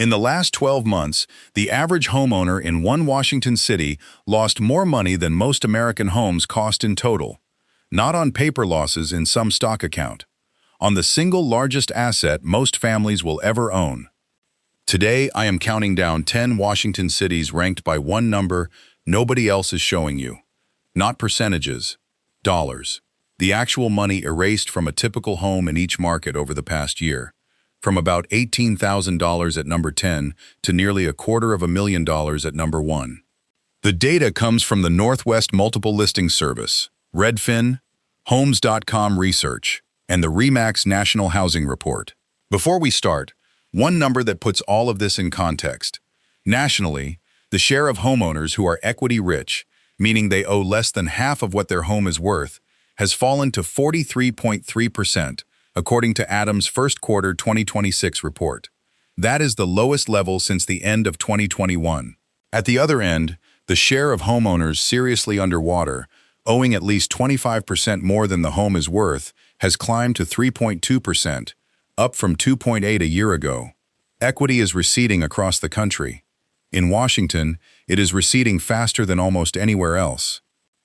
In the last 12 months, the average homeowner in one Washington city lost more money than most American homes cost in total. Not on paper losses in some stock account. On the single largest asset most families will ever own. Today, I am counting down 10 Washington cities ranked by one number nobody else is showing you. Not percentages, dollars. The actual money erased from a typical home in each market over the past year. From about $18,000 at number 10 to nearly $250,000 at number 1. The data comes from the Northwest Multiple Listing Service, Redfin, Homes.com Research, and the RE/MAX National Housing Report. Before we start, one number that puts all of this in context. Nationally, the share of homeowners who are equity rich, meaning they owe less than half of what their home is worth, has fallen to 43.3%, according to Adams' first quarter 2026 report. That is the lowest level since the end of 2021. At the other end, the share of homeowners seriously underwater, owing at least 25% more than the home is worth, has climbed to 3.2%, up from 2.8% a year ago. Equity is receding across the country. In Washington, it is receding faster than almost anywhere else.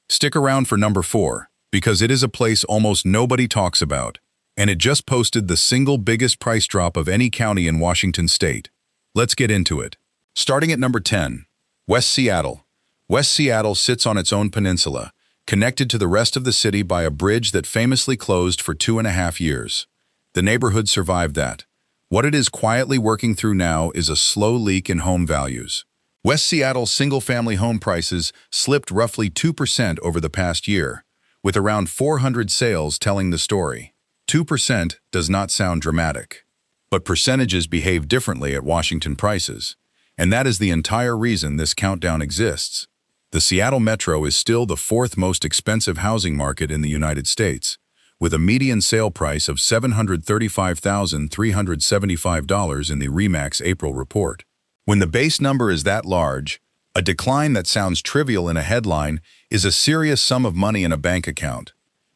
Stick around for number 4, because it is a place almost nobody talks about, and it just posted the single biggest price drop of any county in Washington state. Let's get into it. Starting at number 10, West Seattle. West Seattle sits on its own peninsula, connected to the rest of the city by a bridge that famously closed for 2.5 years. The neighborhood survived that. What it is quietly working through now is a slow leak in home values. West Seattle's single-family home prices slipped roughly 2% over the past year, with around 400 sales telling the story. 2% does not sound dramatic. But percentages behave differently at Washington prices, and that is the entire reason this countdown exists. The Seattle Metro is still the 4th most expensive housing market in the United States, with a median sale price of $735,375 in the RE/MAX April report. When the base number is that large, a decline that sounds trivial in a headline is a serious sum of money in a bank account.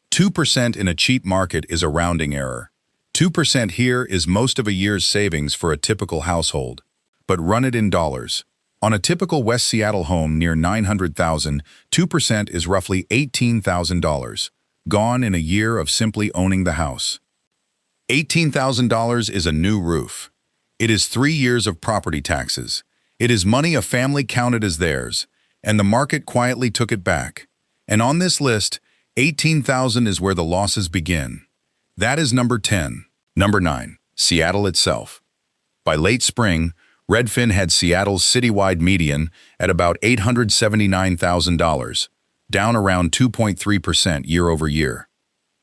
2% in a cheap market is a rounding error. 2% here is most of a year's savings for a typical household. But run it in dollars. On a typical West Seattle home near $900,000, 2% is roughly $18,000, gone in a year of simply owning the house. $18,000 is a new roof. It is 3 years of property taxes. It is money a family counted as theirs, and the market quietly took it back. And on this list, $18,000 is where the losses begin. That is number 10. Number 9, Seattle itself. By late spring, Redfin had Seattle's citywide median at about $879,000, down around 2.3% year over year.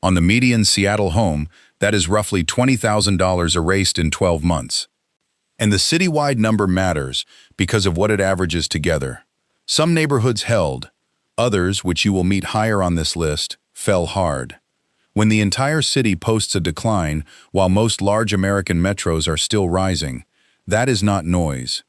On the median Seattle home, that is roughly $20,000 erased in 12 months. And the citywide number matters because of what it averages together. Some neighborhoods held. Others, which you will meet higher on this list, fell hard. When the entire city posts a decline while most large American metros are still rising, that is not noise.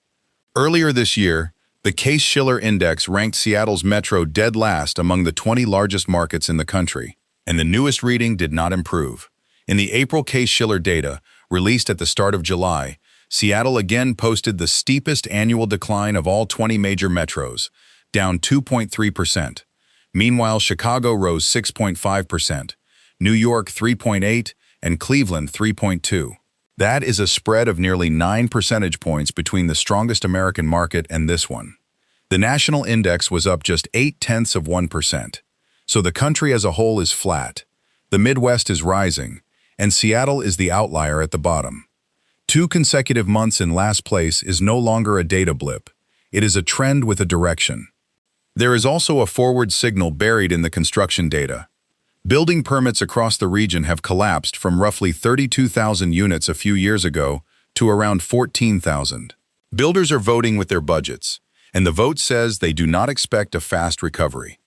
Earlier this year, the Case-Shiller Index ranked Seattle's metro dead last among the 20 largest markets in the country, and the newest reading did not improve. In the April Case-Shiller data, released at the start of July, Seattle again posted the steepest annual decline of all 20 major metros, down 2.3%. Meanwhile, Chicago rose 6.5%, New York 3.8%, and Cleveland 3.2%. That is a spread of nearly 9 percentage points between the strongest American market and this one. The national index was up just 0.8%. So the country as a whole is flat. The Midwest is rising, and Seattle is the outlier at the bottom. 2 consecutive months in last place is no longer a data blip. It is a trend with a direction. There is also a forward signal buried in the construction data. Building permits across the region have collapsed from roughly 32,000 units a few years ago to around 14,000. Builders are voting with their budgets, and the vote says they do not expect a fast recovery.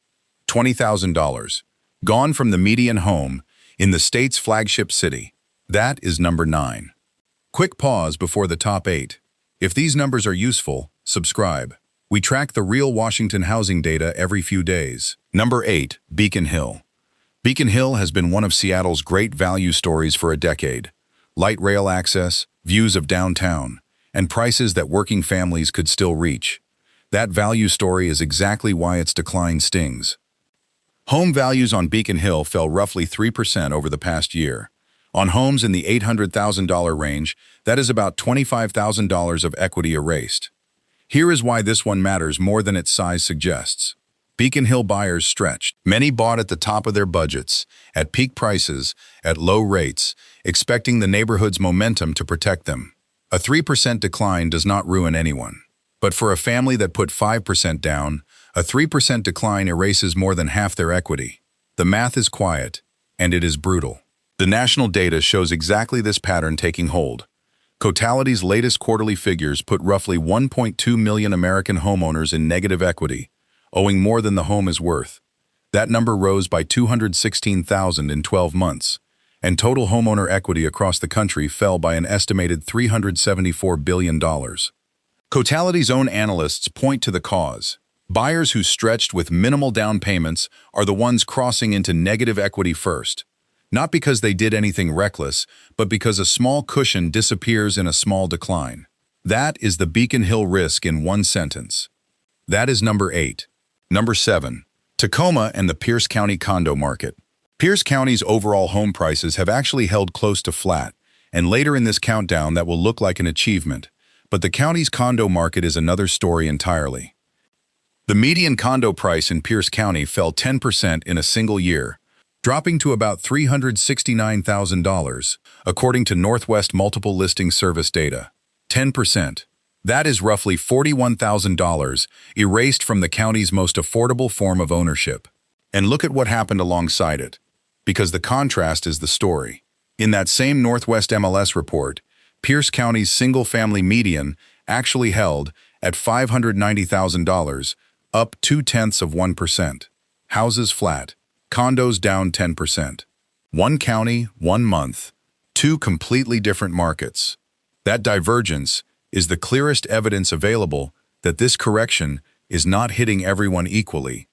$20,000, gone from the median home in the state's flagship city. That is number 9. Quick pause before the top 8. If these numbers are useful, subscribe. We track the real Washington housing data every few days. Number 8, Beacon Hill. Beacon Hill has been one of Seattle's great value stories for a decade. Light rail access, views of downtown, and prices that working families could still reach. That value story is exactly why its decline stings. Home values on Beacon Hill fell roughly 3% over the past year. On homes in the $800,000 range, that is about $25,000 of equity erased. Here is why this one matters more than its size suggests. Beacon Hill buyers stretched. Many bought at the top of their budgets, at peak prices, at low rates, expecting the neighborhood's momentum to protect them. A 3% decline does not ruin anyone. But for a family that put 5% down, a 3% decline erases more than half their equity. The math is quiet, and it is brutal. The national data shows exactly this pattern taking hold. Cotality's latest quarterly figures put roughly 1.2 million American homeowners in negative equity, owing more than the home is worth. That number rose by 216,000 in 12 months, and total homeowner equity across the country fell by an estimated $374 billion. Cotality's own analysts point to the cause. Buyers who stretched with minimal down payments are the ones crossing into negative equity first. Not because they did anything reckless, but because a small cushion disappears in a small decline. That is the Beacon Hill risk in one sentence. That is number 8. Number 7. Tacoma and the Pierce County condo market. Pierce County's overall home prices have actually held close to flat, and later in this countdown that will look like an achievement. But the county's condo market is another story entirely. The median condo price in Pierce County fell 10% in a single year, dropping to about $369,000, according to Northwest Multiple Listing Service data. 10%. That is roughly $41,000 erased from the county's most affordable form of ownership. And look at what happened alongside it, because the contrast is the story. In that same Northwest MLS report, Pierce County's single-family median actually held at $590,000, up 0.2%. Houses flat. Condos down 10%. One county, 1 month, 2 completely different markets. That divergence is the clearest evidence available that this correction is not hitting everyone equally.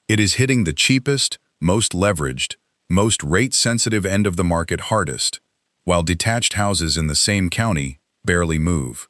It is hitting the cheapest, most leveraged, most rate-sensitive end of the market hardest, while detached houses in the same county barely move.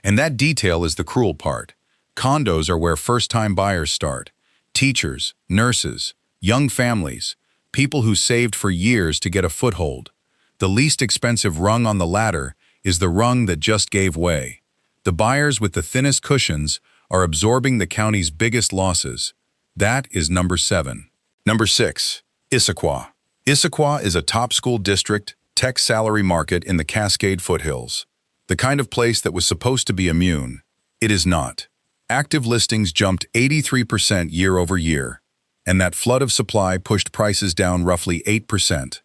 And that detail is the cruel part. Condos are where first-time buyers start. Teachers, nurses, young families, people who saved for years to get a foothold. The least expensive rung on the ladder is the rung that just gave way. The buyers with the thinnest cushions are absorbing the county's biggest losses. That is number 7. Number 6. Issaquah. Issaquah is a top school district, tech salary market in the Cascade foothills. The kind of place that was supposed to be immune. It is not. Active listings jumped 83% year over year, and that flood of supply pushed prices down roughly 8%.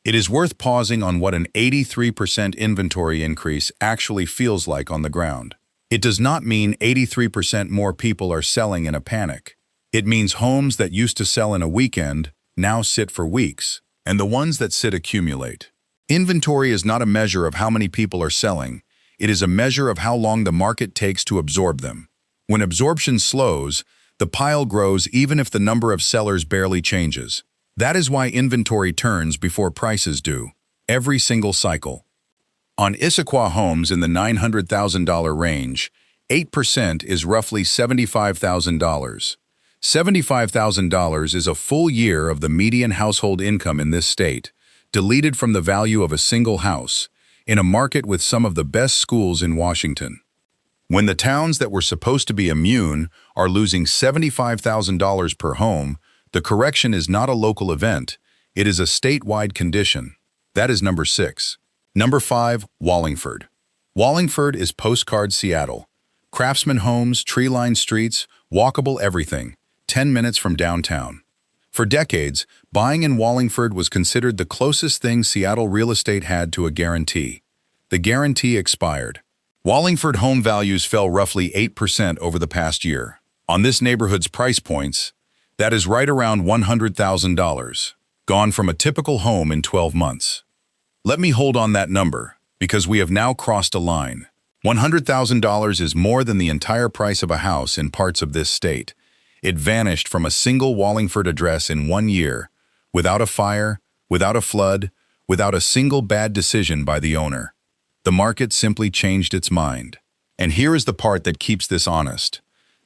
It is worth pausing on what an 83% inventory increase actually feels like on the ground. It does not mean 83% more people are selling in a panic. It means homes that used to sell in a weekend now sit for weeks, and the ones that sit accumulate. Inventory is not a measure of how many people are selling. It is a measure of how long the market takes to absorb them. When absorption slows, the pile grows even if the number of sellers barely changes. That is why inventory turns before prices do, every single cycle. On Issaquah homes in the $900,000 range, 8% is roughly $75,000. $75,000 is a full year of the median household income in this state, deleted from the value of a single house, in a market with some of the best schools in Washington. When the towns that were supposed to be immune are losing $75,000 per home, the correction is not a local event, it is a statewide condition. That is number 6. Number 5, Wallingford. Wallingford is postcard Seattle. Craftsman homes, tree-lined streets, walkable everything, 10 minutes from downtown. For decades, buying in Wallingford was considered the closest thing Seattle real estate had to a guarantee. The guarantee expired. Wallingford home values fell roughly 8% over the past year. On this neighborhood's price points, that is right around $100,000, gone from a typical home in 12 months. Let me hold on that number, because we have now crossed a line. $100,000 is more than the entire price of a house in parts of this state. It vanished from a single Wallingford address in 1 year, without a fire, without a flood, without a single bad decision by the owner. The market simply changed its mind. And here is the part that keeps this honest.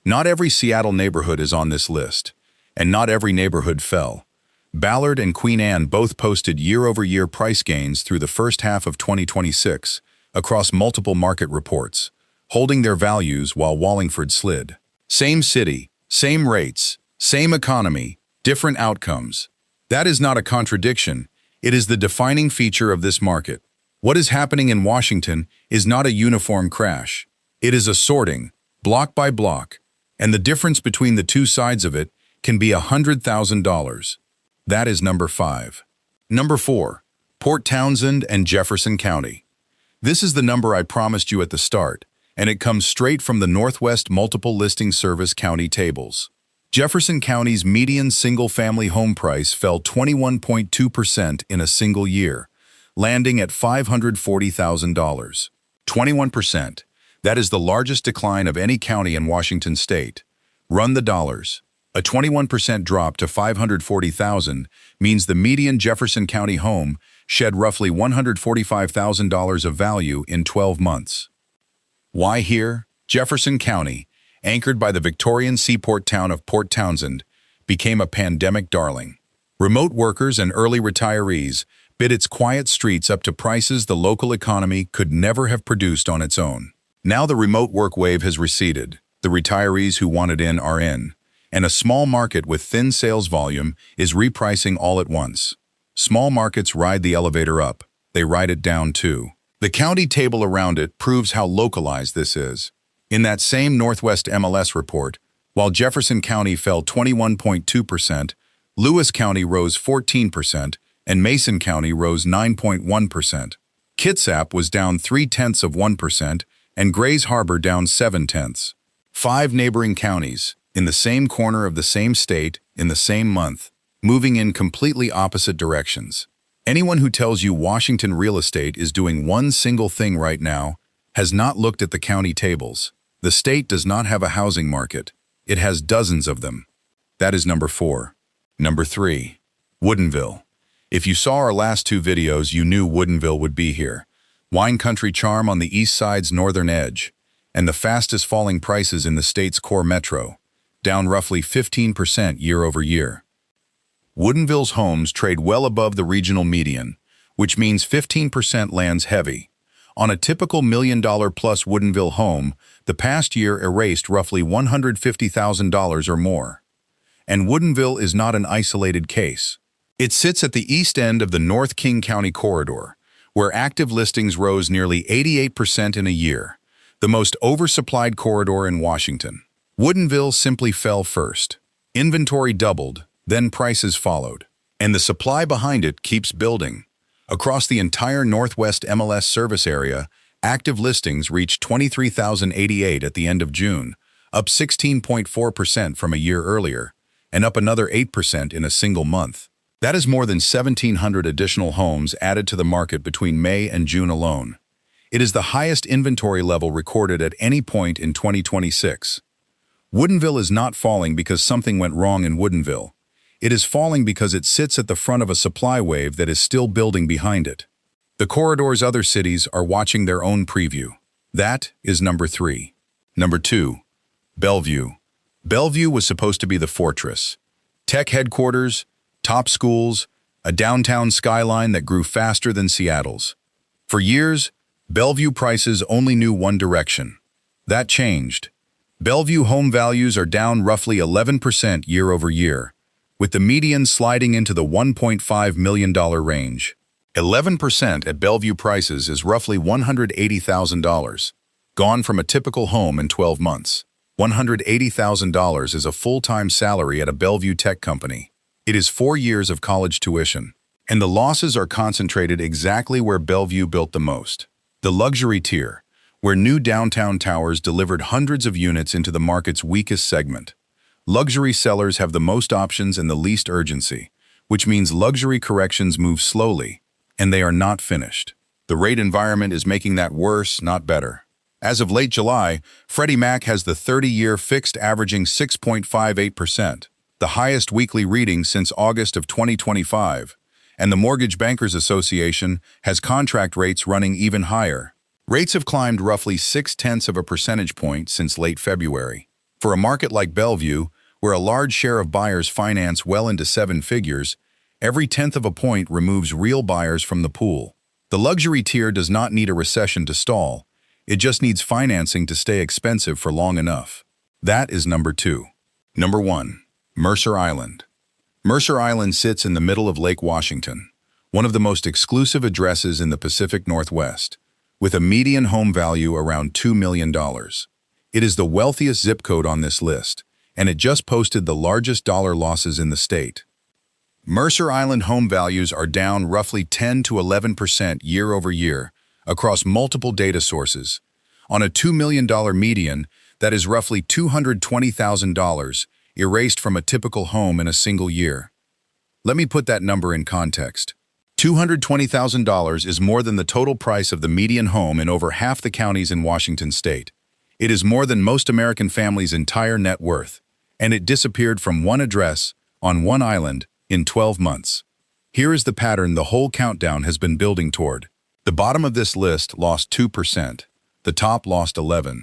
Not every Seattle neighborhood is on this list, and not every neighborhood fell. Ballard and Queen Anne both posted year-over-year price gains through the first half of 2026 across multiple market reports, holding their values while Wallingford slid. Same city, same rates, same economy, different outcomes. That is not a contradiction. It is the defining feature of this market. What is happening in Washington is not a uniform crash. It is a sorting, block by block, and the difference between the two sides of it can be $100,000. That is number 5. Number 4, Port Townsend and Jefferson County. This is the number I promised you at the start, and it comes straight from the Northwest Multiple Listing Service county tables. Jefferson County's median single-family home price fell 21.2% in a single year, landing at $540,000. 21%. That is the largest decline of any county in Washington state. Run the dollars. A 21% drop to $540,000 means the median Jefferson County home shed roughly $145,000 of value in 12 months. Why here? Jefferson County, anchored by the Victorian seaport town of Port Townsend, became a pandemic darling. Remote workers and early retirees bid its quiet streets up to prices the local economy could never have produced on its own. Now the remote work wave has receded. The retirees who wanted in are in, and a small market with thin sales volume is repricing all at once. Small markets ride the elevator up. They ride it down too. The county table around it proves how localized this is. In that same Northwest MLS report, while Jefferson County fell 21.2%, Lewis County rose 14%, and Mason County rose 9.1%. Kitsap was down 0.3%, and Grays Harbor down 0.7. 5 neighboring counties, in the same corner of the same state, in the same month, moving in completely opposite directions. Anyone who tells you Washington real estate is doing one single thing right now has not looked at the county tables. The state does not have a housing market. It has dozens of them. That is number 4. Number 3, Woodinville. If you saw our last 2 videos, you knew Woodinville would be here. Wine country charm on the east side's northern edge, and the fastest falling prices in the state's core metro, down roughly 15% year over year. Woodinville's homes trade well above the regional median, which means 15% lands heavy. On a typical $1 million-plus Woodinville home, the past year erased roughly $150,000 or more. And Woodinville is not an isolated case. It sits at the east end of the North King County corridor, where active listings rose nearly 88% in a year, the most oversupplied corridor in Washington. Woodinville simply fell first. Inventory doubled, then prices followed. And the supply behind it keeps building. Across the entire Northwest MLS service area, active listings reached 23,088 at the end of June, up 16.4% from a year earlier, and up another 8% in a single month. That is more than 1,700 additional homes added to the market between May and June alone. It is the highest inventory level recorded at any point in 2026. Woodinville is not falling because something went wrong in Woodinville. It is falling because it sits at the front of a supply wave that is still building behind it. The corridor's other cities are watching their own preview. That is number 3. Number 2, Bellevue. Bellevue was supposed to be the fortress. Tech headquarters, top schools, a downtown skyline that grew faster than Seattle's. For years, Bellevue prices only knew one direction. That changed. Bellevue home values are down roughly 11% year over year, with the median sliding into the $1.5 million range. 11% at Bellevue prices is roughly $180,000, gone from a typical home in 12 months. $180,000 is a full-time salary at a Bellevue tech company. It is 4 years of college tuition. And the losses are concentrated exactly where Bellevue built the most. The luxury tier, where new downtown towers delivered hundreds of units into the market's weakest segment. Luxury sellers have the most options and the least urgency, which means luxury corrections move slowly, and they are not finished. The rate environment is making that worse, not better. As of late July, Freddie Mac has the 30-year fixed averaging 6.58%, the highest weekly reading since August of 2025, and the Mortgage Bankers Association has contract rates running even higher. Rates have climbed roughly 0.6 of a percentage point since late February. For a market like Bellevue, where a large share of buyers finance well into seven figures, every tenth of a point removes real buyers from the pool. The luxury tier does not need a recession to stall. It just needs financing to stay expensive for long enough. That is number 2. Number 1. Mercer Island. Mercer Island sits in the middle of Lake Washington, one of the most exclusive addresses in the Pacific Northwest, with a median home value around $2 million. It is the wealthiest zip code on this list, and it just posted the largest dollar losses in the state. Mercer Island home values are down roughly 10 to 11% year over year across multiple data sources. On a $2 million median, that is roughly $220,000 erased from a typical home in a single year. Let me put that number in context. $220,000 is more than the total price of the median home in over half the counties in Washington state. It is more than most American families' entire net worth, and it disappeared from one address on one island in 12 months. Here is the pattern the whole countdown has been building toward. The bottom of this list lost 2%. The top lost 11%.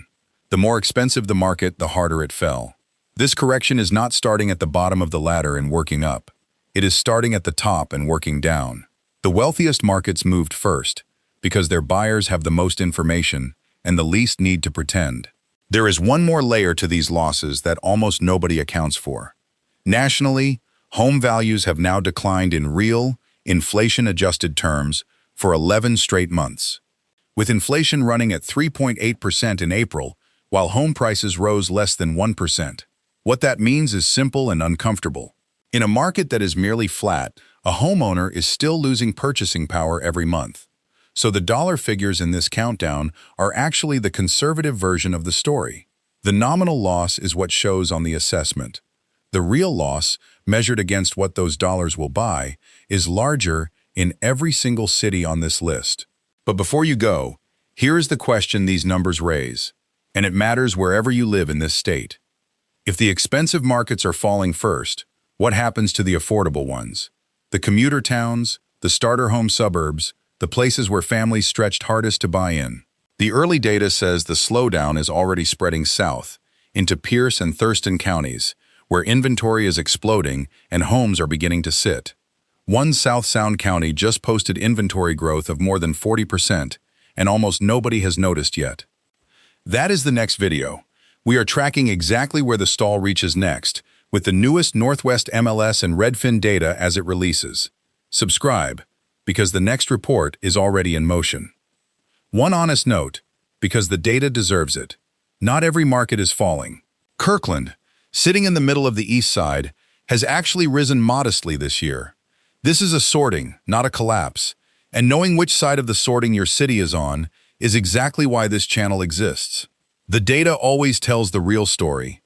The more expensive the market, the harder it fell. This correction is not starting at the bottom of the ladder and working up. It is starting at the top and working down. The wealthiest markets moved first, because their buyers have the most information and the least need to pretend. There is one more layer to these losses that almost nobody accounts for. Nationally, home values have now declined in real, inflation-adjusted terms for 11 straight months. With inflation running at 3.8% in April, while home prices rose less than 1%. What that means is simple and uncomfortable. In a market that is merely flat, a homeowner is still losing purchasing power every month. So the dollar figures in this countdown are actually the conservative version of the story. The nominal loss is what shows on the assessment. The real loss, measured against what those dollars will buy, is larger in every single city on this list. But before you go, here is the question these numbers raise, and it matters wherever you live in this state. If the expensive markets are falling first, what happens to the affordable ones? The commuter towns, the starter home suburbs, the places where families stretched hardest to buy in. The early data says the slowdown is already spreading south, into Pierce and Thurston counties, where inventory is exploding and homes are beginning to sit. One South Sound county just posted inventory growth of more than 40%, and almost nobody has noticed yet. That is the next video. We are tracking exactly where the stall reaches next, with the newest Northwest MLS and Redfin data as it releases. Subscribe, because the next report is already in motion. One honest note, because the data deserves it. Not every market is falling. Kirkland, sitting in the middle of the east side, has actually risen modestly this year. This is a sorting, not a collapse, and knowing which side of the sorting your city is on is exactly why this channel exists. The data always tells the real story,